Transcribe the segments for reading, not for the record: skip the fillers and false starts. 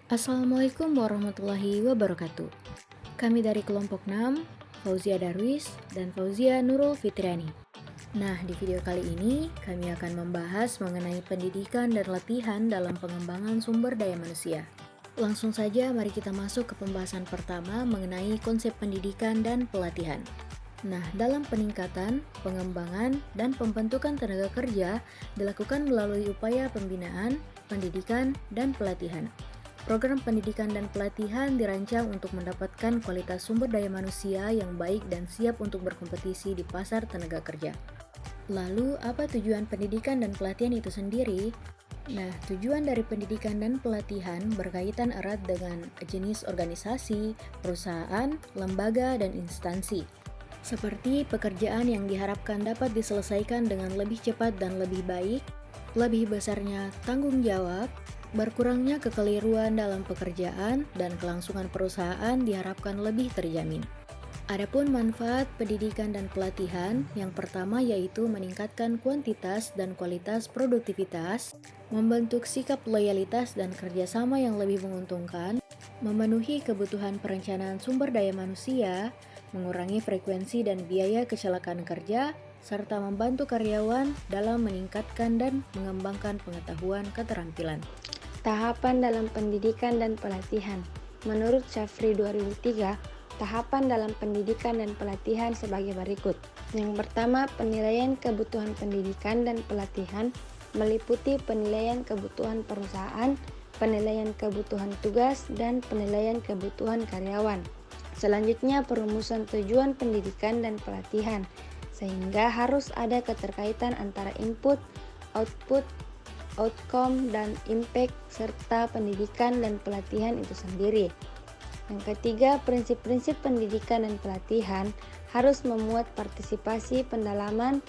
Assalamualaikum warahmatullahi wabarakatuh. Kami dari kelompok 6, Fauzia Darwis dan Fauzia Nurul Fitriani. Nah, di video kali ini kami akan membahas mengenai pendidikan dan latihan dalam pengembangan sumber daya manusia. Langsung saja mari kita masuk ke pembahasan pertama mengenai konsep pendidikan dan pelatihan. Nah, dalam peningkatan, pengembangan, dan pembentukan tenaga kerja dilakukan melalui upaya pembinaan, pendidikan, dan pelatihan. Program pendidikan dan pelatihan dirancang untuk mendapatkan kualitas sumber daya manusia yang baik dan siap untuk berkompetisi di pasar tenaga kerja. Lalu, apa tujuan pendidikan dan pelatihan itu sendiri? Nah, tujuan dari pendidikan dan pelatihan berkaitan erat dengan jenis organisasi, perusahaan, lembaga, dan instansi. Seperti pekerjaan yang diharapkan dapat diselesaikan dengan lebih cepat dan lebih baik, lebih besarnya tanggung jawab, berkurangnya kekeliruan dalam pekerjaan, dan kelangsungan perusahaan diharapkan lebih terjamin. Adapun manfaat pendidikan dan pelatihan, yang pertama yaitu meningkatkan kuantitas dan kualitas produktivitas, membentuk sikap loyalitas dan kerjasama yang lebih menguntungkan, memenuhi kebutuhan perencanaan sumber daya manusia, mengurangi frekuensi dan biaya kecelakaan kerja, serta membantu karyawan dalam meningkatkan dan mengembangkan pengetahuan keterampilan. Tahapan dalam pendidikan dan pelatihan. Menurut Syafri 2003, tahapan dalam pendidikan dan pelatihan sebagai berikut. Yang pertama, penilaian kebutuhan pendidikan dan pelatihan meliputi penilaian kebutuhan perusahaan, penilaian kebutuhan tugas, dan penilaian kebutuhan karyawan. Selanjutnya, perumusan tujuan pendidikan dan pelatihan, sehingga harus ada keterkaitan antara input, output, outcome, dan impact serta pendidikan dan pelatihan itu sendiri. Yang ketiga, prinsip-prinsip pendidikan dan pelatihan harus memuat partisipasi, pendalaman,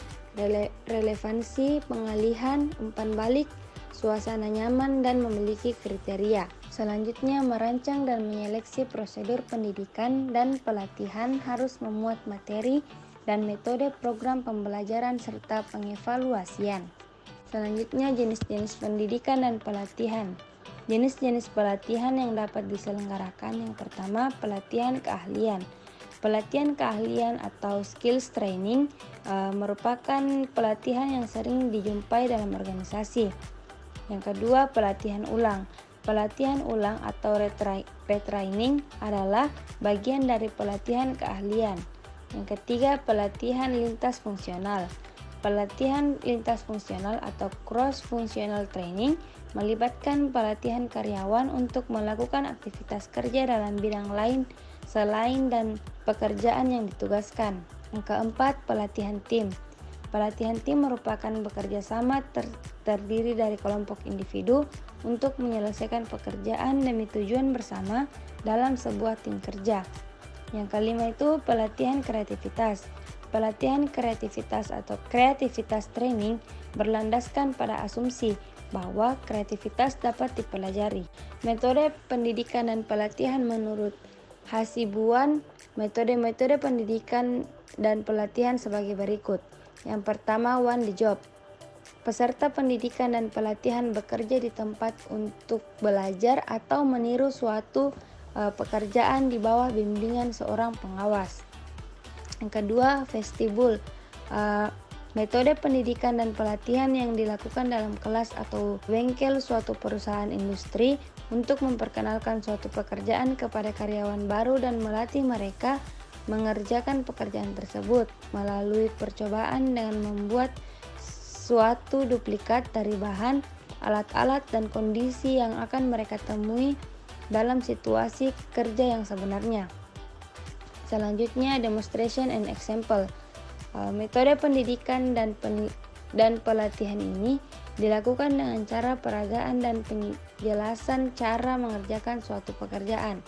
relevansi, pengalihan, umpan balik, suasana nyaman, dan memiliki kriteria. Selanjutnya, merancang dan menyeleksi prosedur pendidikan dan pelatihan harus memuat materi dan metode program pembelajaran serta pengevaluasian. Selanjutnya, jenis-jenis pendidikan dan pelatihan. Jenis-jenis pelatihan yang dapat diselenggarakan, yang pertama, pelatihan keahlian. Pelatihan keahlian atau skills training merupakan pelatihan yang sering dijumpai dalam organisasi. Yang kedua, pelatihan ulang. Pelatihan ulang atau retraining adalah bagian dari pelatihan keahlian. Yang ketiga, pelatihan lintas fungsional. Pelatihan lintas fungsional atau cross-functional training melibatkan pelatihan karyawan untuk melakukan aktivitas kerja dalam bidang lain selain dan pekerjaan yang ditugaskan. Yang keempat, pelatihan tim. Pelatihan tim merupakan bekerja sama terdiri dari kelompok individu untuk menyelesaikan pekerjaan demi tujuan bersama dalam sebuah tim kerja. Yang kelima itu pelatihan kreativitas. Pelatihan kreativitas atau kreativitas training berlandaskan pada asumsi bahwa kreativitas dapat dipelajari. Metode pendidikan dan pelatihan menurut Hasibuan, metode-metode pendidikan dan pelatihan sebagai berikut. Yang pertama, one the job. Peserta pendidikan dan pelatihan bekerja di tempat untuk belajar atau meniru suatu pekerjaan di bawah bimbingan seorang pengawas. Yang kedua, vestibul. Metode pendidikan dan pelatihan yang dilakukan dalam kelas atau bengkel suatu perusahaan industri untuk memperkenalkan suatu pekerjaan kepada karyawan baru dan melatih mereka mengerjakan pekerjaan tersebut melalui percobaan dengan membuat suatu duplikat dari bahan, alat-alat, dan kondisi yang akan mereka temui dalam situasi kerja yang sebenarnya. Selanjutnya, demonstration and example. Metode pendidikan dan pelatihan ini dilakukan dengan cara peragaan dan penjelasan cara mengerjakan suatu pekerjaan.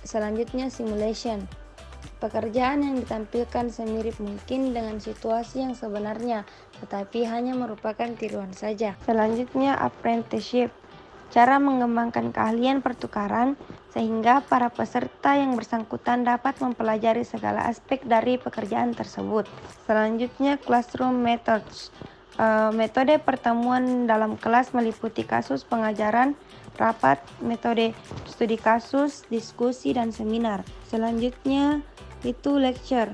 Selanjutnya, simulation. Pekerjaan yang ditampilkan semirip mungkin dengan situasi yang sebenarnya, tetapi hanya merupakan tiruan saja. Selanjutnya, apprenticeship. Cara mengembangkan keahlian pertukaran sehingga para peserta yang bersangkutan dapat mempelajari segala aspek dari pekerjaan tersebut. Selanjutnya, classroom methods. Metode pertemuan dalam kelas meliputi kasus pengajaran, rapat, metode studi kasus, diskusi, dan seminar. Selanjutnya itu lecture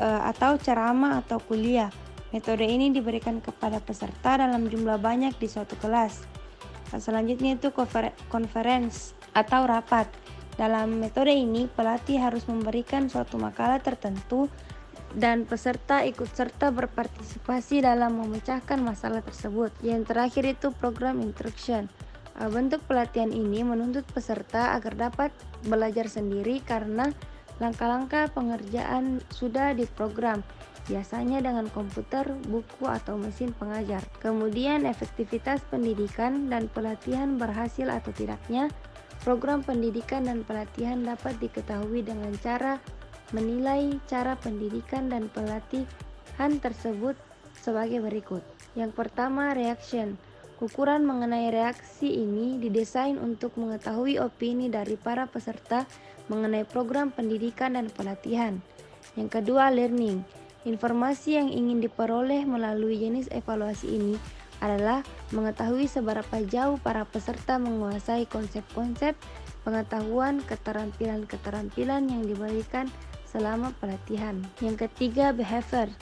atau ceramah atau kuliah. Metode ini diberikan kepada peserta dalam jumlah banyak di suatu kelas. Selanjutnya itu conference atau rapat. Dalam metode ini, pelatih harus memberikan suatu makalah tertentu dan peserta ikut serta berpartisipasi dalam memecahkan masalah tersebut. Yang terakhir itu program instruction. Bentuk pelatihan ini menuntut peserta agar dapat belajar sendiri karena langkah-langkah pengerjaan sudah diprogram, biasanya dengan komputer, buku, atau mesin pengajar. Kemudian efektivitas pendidikan dan pelatihan berhasil atau tidaknya. Program pendidikan dan pelatihan dapat diketahui dengan cara menilai cara pendidikan dan pelatihan tersebut sebagai berikut. Yang pertama, reaction. Ukuran mengenai reaksi ini didesain untuk mengetahui opini dari para peserta mengenai program pendidikan dan pelatihan. Yang kedua, learning. Informasi yang ingin diperoleh melalui jenis evaluasi ini adalah mengetahui seberapa jauh para peserta menguasai konsep-konsep pengetahuan, keterampilan-keterampilan yang diberikan selama pelatihan. Yang ketiga, behavior.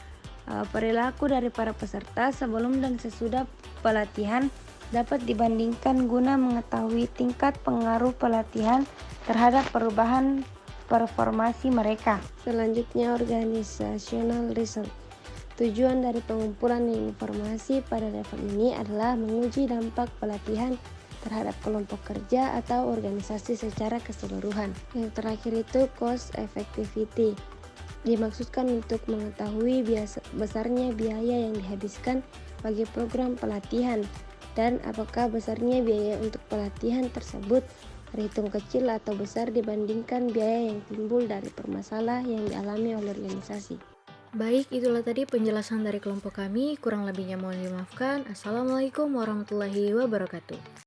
Perilaku dari para peserta sebelum dan sesudah pelatihan dapat dibandingkan guna mengetahui tingkat pengaruh pelatihan terhadap perubahan performasi mereka. Selanjutnya, organizational result. Tujuan dari pengumpulan informasi pada level ini adalah menguji dampak pelatihan terhadap kelompok kerja atau organisasi secara keseluruhan. Yang terakhir itu cost effectivity. Dimaksudkan untuk mengetahui besarnya biaya yang dihabiskan bagi program pelatihan dan apakah besarnya biaya untuk pelatihan tersebut terhitung kecil atau besar dibandingkan biaya yang timbul dari permasalahan yang dialami oleh organisasi. Baik, itulah tadi penjelasan dari kelompok kami. Kurang lebihnya mohon dimaafkan. Assalamualaikum warahmatullahi wabarakatuh.